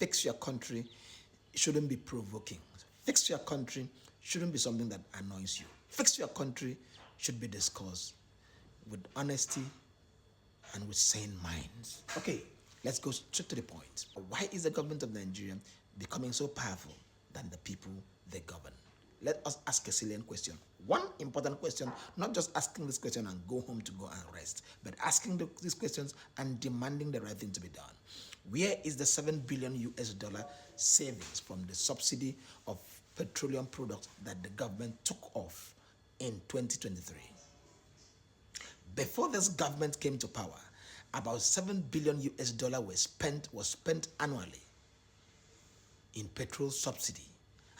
fix your country shouldn't be provoking. Fix your country shouldn't be something that annoys you. Fix your country should be discussed with honesty and with sane minds. Okay, let's go straight to the point. Why is the government of Nigeria becoming so powerful than the people they govern? Let us ask a salient question. One important question, not just asking this question and go home to go and rest, but asking these questions and demanding the right thing to be done. Where is the 7 billion US dollar savings from the subsidy of petroleum products that the government took off in 2023? Before this government came to power, about 7 billion US dollar was spent annually in petrol subsidy.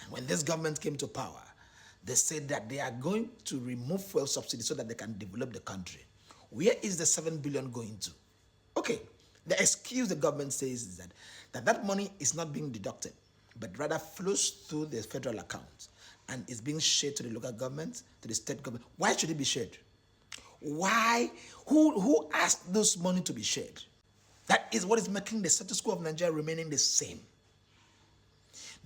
And when this government came to power, they said that they are going to remove fuel subsidy so that they can develop the country. Where is the 7 billion going to? Okay, the excuse the government says is that money is not being deducted, but rather flows through the federal account and is being shared to the local government, to the state government. Why should it be shared? Why? Who asked this money to be shared? That is what is making the status quo of Nigeria remaining the same.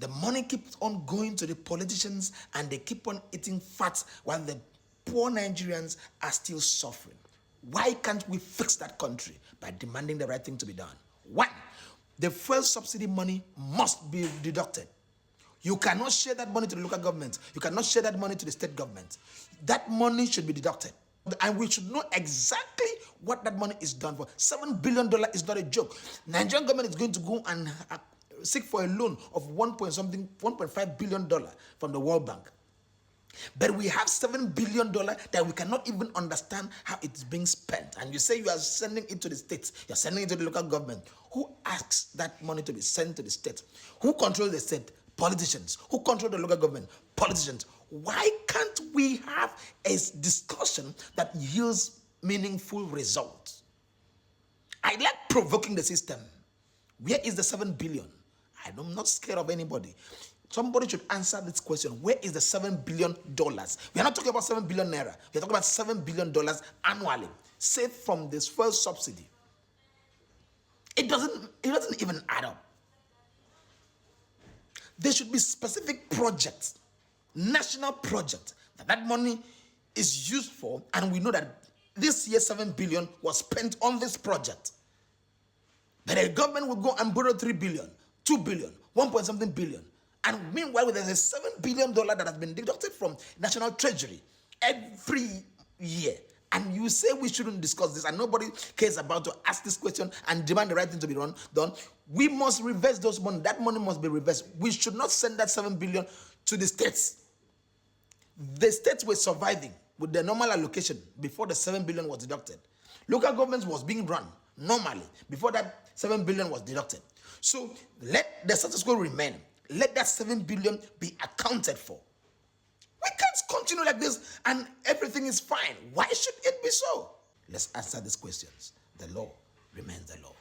The money keeps on going to the politicians and they keep on eating fat while the poor Nigerians are still suffering. Why can't we fix that country? By demanding the right thing to be done. One, the fuel subsidy money must be deducted. You cannot share that money to the local government. You cannot share that money to the state government. That money should be deducted. And we should know exactly what that money is done for. $7 billion is not a joke. Nigerian government is going to go and seek for a loan of $1.5 billion from the World Bank. But we have $7 billion that we cannot even understand how it's being spent. And you say you are sending it to the states, you're sending it to the local government. Who asks that money to be sent to the state? Who controls the state? Politicians. Who control the local government? Politicians. Why can't we have a discussion that yields meaningful results? I like provoking the system. Where is the 7 billion? I'm not scared of anybody. Somebody should answer this question. Where is the $7 billion? We are not talking about 7 billion naira. We are talking about $7 billion annually, saved from this fuel subsidy. It doesn't even add up. There should be specific projects, national projects, that money is used for, and we know that this year 7 billion was spent on this project. But the government will go and borrow 3 billion, 2 billion, 1 point something billion. And meanwhile, there's a $7 billion that has been deducted from National Treasury every year. And you say we shouldn't discuss this, and nobody cares about to ask this question and demand the right thing to be done. We must reverse those money. That money must be reversed. We should not send that 7 billion to the states. The states were surviving with their normal allocation before the 7 billion was deducted. Local governments was being run normally before that 7 billion was deducted. So let the status quo remain. Let that 7 billion be accounted for. We can't continue like this and everything is fine. Why should it be so? Let's answer these questions. The law remains the law.